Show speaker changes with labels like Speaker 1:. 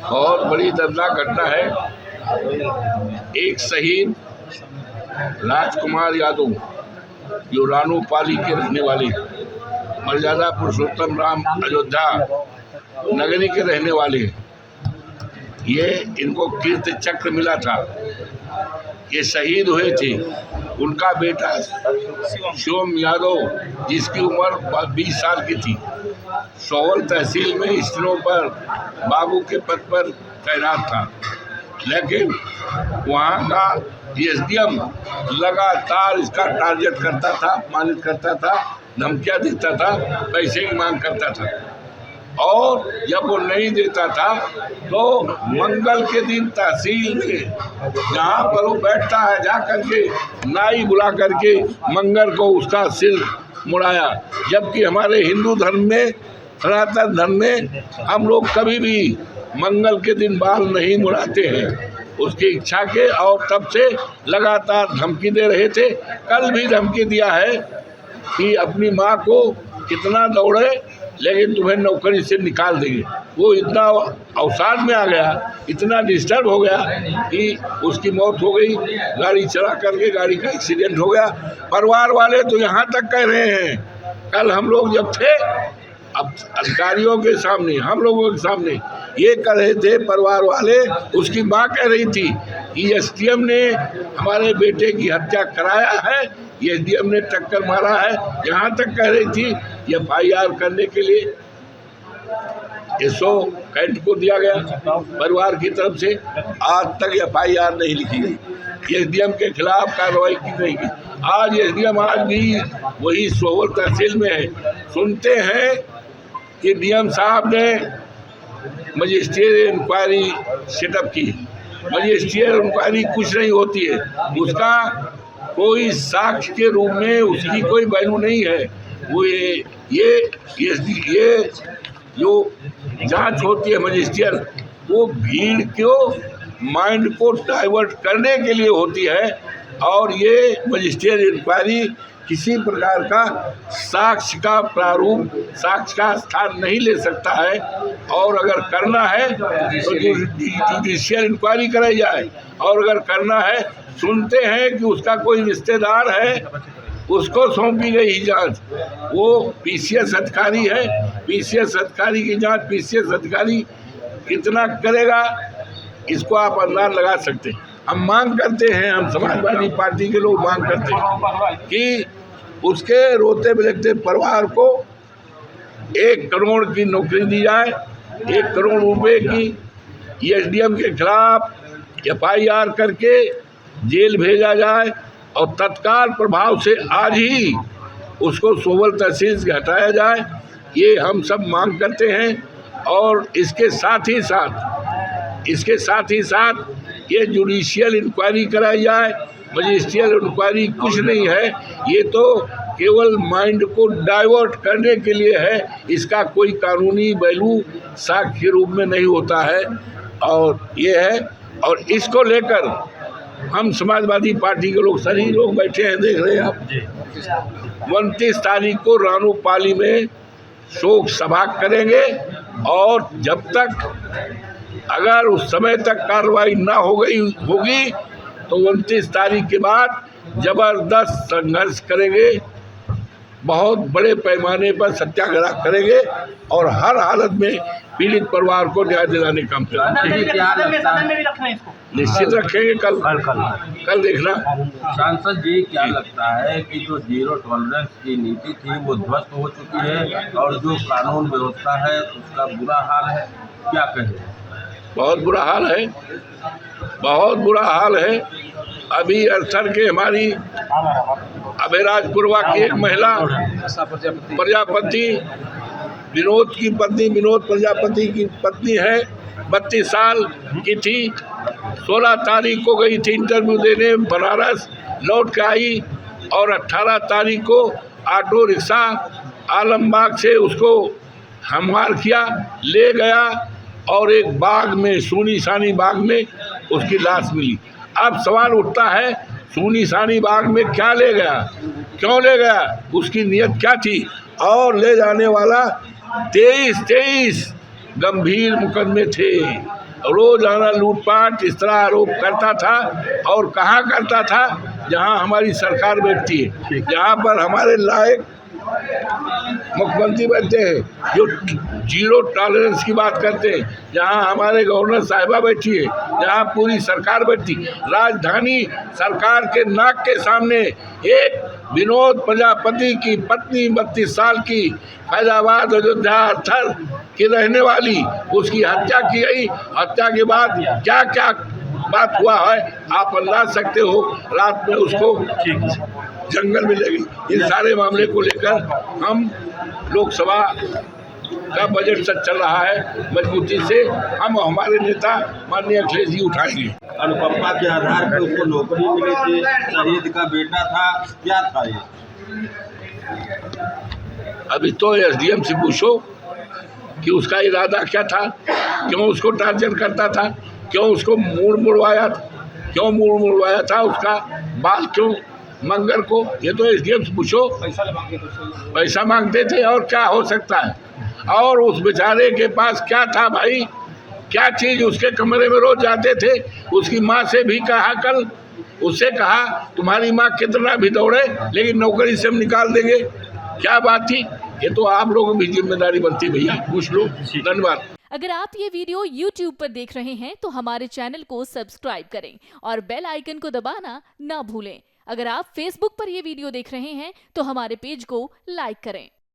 Speaker 1: बहुत बड़ी दर्दनाक घटना है। एक शहीद राजकुमार यादव जो रानूपाली के रहने वाले, मर्यादा पुरुषोत्तम राम अयोध्या नगरी के रहने वाले, ये इनको कीर्ति चक्र मिला था। ये शहीद हुए थे। उनका बेटा शिवम यादव जिसकी उम्र 20 साल की थी, सोवल तहसील में स्टेनो पर बाबू के पद पर तैनात था। लेकिन वहाँ का एसडीएम लगातार इसका टारगेट करता था, अपमानित करता था, धमकियाँ देता था, पैसे की मांग करता था। और जब वो नहीं देता था तो मंगल के दिन तहसील में जहाँ पर वो बैठता है जा करके नाई बुला करके मंगल को उसका सिर मुड़ाया। जबकि हमारे हिंदू धर्म में, सनातन धर्म में हम लोग कभी भी मंगल के दिन बाल नहीं मुड़ाते हैं उसकी इच्छा के। और तब से लगातार धमकी दे रहे थे। कल भी धमकी दिया है कि अपनी माँ को कितना दौड़े लेकिन तुम्हें नौकरी से निकाल देंगे। वो इतना अवसाद में आ गया, इतना डिस्टर्ब हो गया कि उसकी मौत हो गई। गाड़ी चला करके गाड़ी का एक्सीडेंट हो गया। परिवार वाले तो यहाँ तक कह रहे हैं, कल हम लोग जब थे अब अधिकारियों के सामने, हम लोगों के सामने ये कह रहे थे परिवार वाले, उसकी माँ कह रही थी कि एसडीएम ने हमारे बेटे की हत्या कराया है, एसडीएम ने टक्कर मारा है। यहाँ तक कह रही थी एफआईआर करने के लिए एसओ कैंट को दिया गया परिवार की तरफ से। आज तक एफआईआर नहीं लिखी गई, एसडीएम के खिलाफ कार्रवाई की नहीं गई। आज एसडीएम आज भी वही सोवल तहसील में है। सुनते हैं कि डीएम साहब ने मजिस्ट्रियल इंक्वायरी सेटअप की। मजिस्ट्रियल इंक्वायरी कुछ नहीं होती है, उसका कोई साक्ष्य के रूप में उसकी कोई वैल्यू नहीं है। वो ये जो जांच होती है मजिस्ट्रियल, वो भीड़ को माइंड को डाइवर्ट करने के लिए होती है। और ये मजिस्ट्रियल इंक्वायरी किसी प्रकार का साक्ष्य का प्रारूप, साक्ष्य का स्थान नहीं ले सकता है। और अगर करना है तो जुडिशियल इंक्वायरी कराई जाए। और अगर करना है, सुनते हैं कि उसका कोई रिश्तेदार है, उसको सौंपी गई ही जांच। वो पीसीएस अधिकारी है, पीसीएस अधिकारी की जांच पीसीएस अधिकारी कितना करेगा इसको आप अंदाज लगा सकते हैं। हम मांग करते हैं, हम समाजवादी पार्टी के लोग मांग करते हैं कि उसके रोते बिलखते परिवार को 1 करोड़ की नौकरी दी जाए, 1 करोड़ रुपए की एसडीएम के खिलाफ एफआईआर करके जेल भेजा जाए और तत्काल प्रभाव से आज ही उसको सोवल तहसील से हटाया जाए। ये हम सब मांग करते हैं। और इसके साथ ही साथ ये जुडिशियल इंक्वायरी कराई जाए। मजिस्ट्रियल इंक्वायरी कुछ नहीं है, ये तो केवल माइंड को डाइवर्ट करने के लिए है। इसका कोई कानूनी वैल्यू साक्ष्य के रूप में नहीं होता है। और ये है, और इसको लेकर हम समाजवादी पार्टी के लोग, सभी लोग बैठे हैं, देख रहे हैं आप। 29 तारीख को रानूपाली में शोक सभा करेंगे। और जब तक अगर उस समय तक कार्रवाई ना होगी तो 29 तारीख के बाद जबरदस्त संघर्ष करेंगे, बहुत बड़े पैमाने पर सत्याग्रह करेंगे और हर हालत में पीड़ित परिवार को न्याय दिलाने का काम करेंगे। निश्चित रखेंगे। कल देखना।
Speaker 2: सांसद जी, क्या लगता है कि जो जीरो टॉलरेंस की नीति थी वो ध्वस्त हो चुकी है और जो कानून व्यवस्था है उसका बुरा हाल है, क्या कहें?
Speaker 1: बहुत बुरा हाल है, बहुत बुरा हाल है। अभी अरसर के हमारी अभयराजपुरवा की एक महिला प्रजापति, विनोद की पत्नी, विनोद प्रजापति की पत्नी है, 32 साल की थी। 16 तारीख को गई थी इंटरव्यू देने बनारस, लौट के आई और 18 तारीख को ऑटो रिक्शा आलमबाग से उसको हमवार किया, ले गया और एक बाग में, सुनीसानी बाग में उसकी लाश मिली। अब सवाल उठता है, सुनीसानी बाग में क्या ले गया, क्यों ले गया, उसकी नीयत क्या थी? और ले जाने वाला 23 गंभीर मुकदमे थे रोजाना लूटपाट इस तरह आरोप करता था। और कहाँ करता था? जहाँ हमारी सरकार बैठती है, जहाँ पर हमारे लायक मुख्यमंत्री बैठते हैं, जो जीरो टॉलरेंस की बात करते हैं, जहाँ हमारे गवर्नर साहिबा बैठी है, जहाँ पूरी सरकार बैठती। राजधानी सरकार के नाक के सामने एक विनोद प्रजापति की पत्नी 32 साल की फैजाबाद अयोध्या अर्थर की रहने वाली, उसकी हत्या की गई। हत्या के बाद क्या क्या बात हुआ है आप अंदाज सकते हो। रात में उसको जंगल में लगी। इन सारे मामले को लेकर हम लोकसभा का बजट सत्र चल रहा है, मजबूती से हम हमारे नेता माननीय अखिलेश जी उठाएंगे।
Speaker 2: अनुकंपा के आधार पर उसको नौकरी मिली थी, शहीद का बेटा था, क्या था ये?
Speaker 1: अभी तो एसडीएम से पूछो कि उसका इरादा क्या था, क्यों उसको टार्चर करता था, क्यों उसको मुड़ मुड़वाया था, उसका बाल क्यों मंगर को, ये तो एसडीएम से पूछो। पैसा मांगते थे और क्या हो सकता है। और उस बेचारे के पास क्या था भाई, क्या चीज उसके कमरे में रोज जाते थे। उसकी माँ से भी कहा, कल उससे कहा तुम्हारी माँ कितना भी दौड़े लेकिन नौकरी से हम निकाल देंगे। क्या बात थी। ये तो आप लोगों की जिम्मेदारी बनती भैया, पूछ लो। धन्यवाद।
Speaker 3: अगर आप ये वीडियो YouTube पर देख रहे हैं तो हमारे चैनल को सब्सक्राइब करें और बेल आइकन को दबाना ना भूलें। अगर आप Facebook पर ये वीडियो देख रहे हैं तो हमारे पेज को लाइक करें।